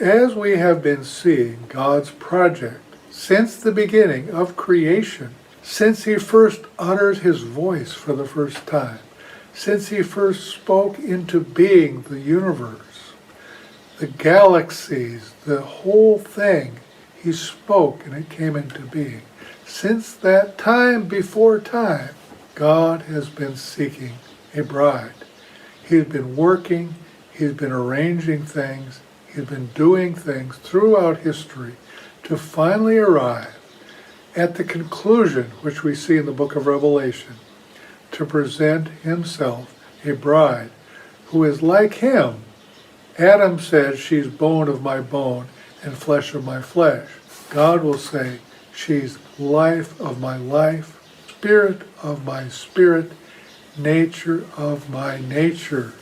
as we have been seeing God's project since the beginning of creation, since he first uttered his voice for the first time, since he first spoke into being the universe, the galaxies, the whole thing, he spoke and it came into being. Since that time before time, God has been seeking a bride. He's been working, he's been arranging things, he's been doing things throughout history to finally arrive at the conclusion, which we see in the book of Revelation, to present himself a bride who is like him. Adam said, she's bone of my bone and flesh of my flesh. God will say, she's life of my life, spirit of my spirit, nature of my nature.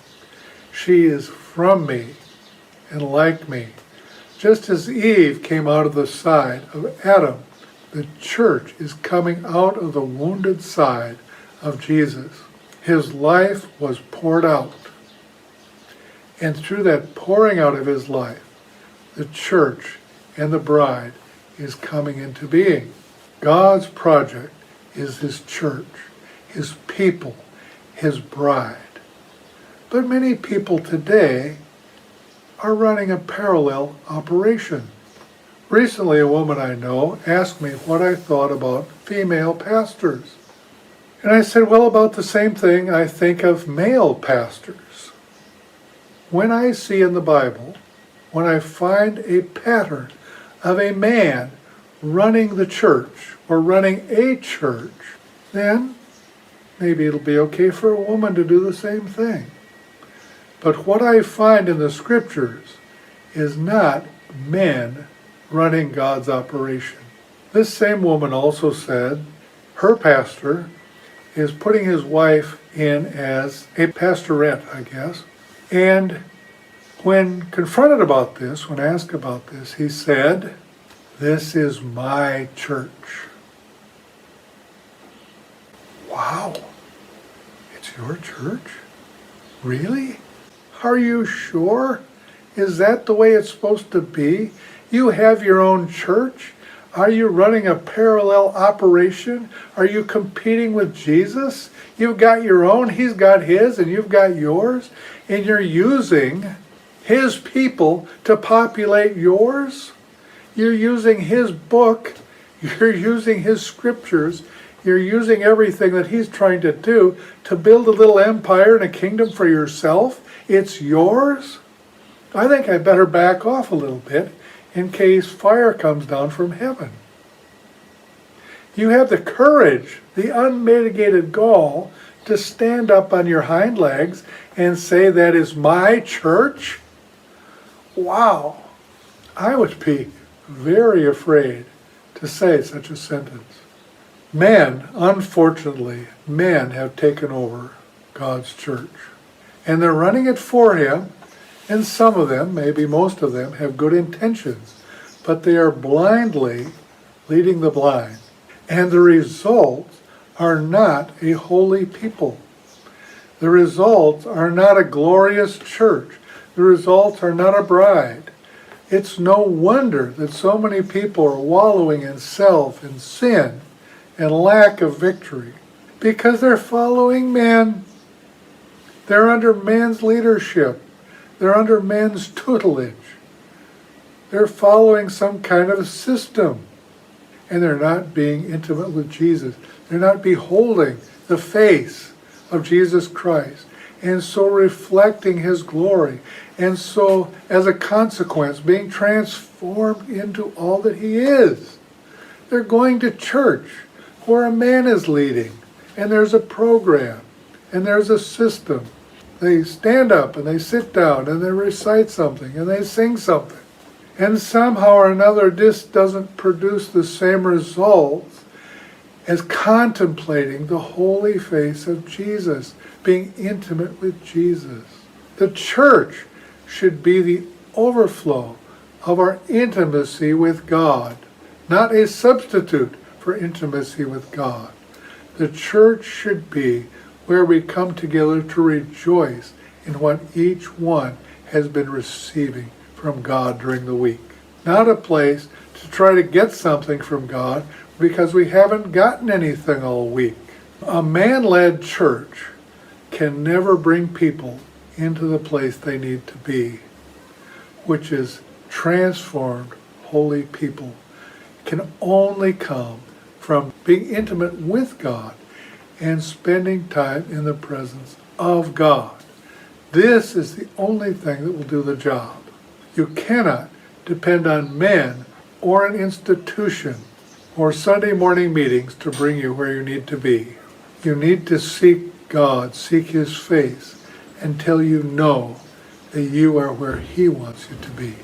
She is from me and like me. Just as Eve came out of the side of Adam, the church is coming out of the wounded side of Jesus. His life was poured out. And through that pouring out of his life, the church and the bride is coming into being. God's project is his church, his people, his bride. But many people today are running a parallel operation. Recently, a woman I know asked me what I thought about female pastors. And I said, well, about the same thing I think of male pastors. When I see in the Bible, when I find a pattern of a man running the church or running a church, then maybe it'll be okay for a woman to do the same thing. But what I find in the scriptures is not men running God's operation. This same woman also said her pastor is putting his wife in as a pastorette, I guess. And when confronted about this, when asked about this, he said, "This is my church." Wow, it's your church? Really? Are you sure? Is that the way it's supposed to be? You have your own church? Are you running a parallel operation? Are you competing with Jesus? You've got your own, he's got his, and you've got yours, and you're using his people to populate yours? You're using his book, you're using his scriptures, you're using everything that he's trying to do to build a little empire and a kingdom for yourself? It's yours? I think I better back off a little bit in case fire comes down from heaven. You have the courage, the unmitigated gall, to stand up on your hind legs and say, that is my church? Wow, I would be very afraid to say such a sentence. Men, unfortunately, men have taken over God's church. And they're running it for him, and some of them, maybe most of them, have good intentions. But they are blindly leading the blind. And the results are not a holy people. The results are not a glorious church. The results are not a bride. It's no wonder that so many people are wallowing in self and sin and lack of victory, because they're following men. They're under man's leadership. They're under men's tutelage. They're following some kind of system. And they're not being intimate with Jesus. They're not beholding the face of Jesus Christ, and so reflecting his glory. And so, as a consequence, being transformed into all that he is. They're going to church where a man is leading, and there's a program, and there's a system. They stand up, and they sit down, and they recite something, and they sing something. And somehow or another, this doesn't produce the same results as contemplating the holy face of Jesus, being intimate with Jesus. The church should be the overflow of our intimacy with God, not a substitute for intimacy with God. The church should be where we come together to rejoice in what each one has been receiving from God during the week. Not a place to try to get something from God because we haven't gotten anything all week. A man-led church can never bring people into the place they need to be, which is transformed, holy people. It can only come from being intimate with God and spending time in the presence of God. This is the only thing that will do the job. You cannot depend on men or an institution or Sunday morning meetings to bring you where you need to be. You need to seek God, seek His face, until you know that you are where He wants you to be.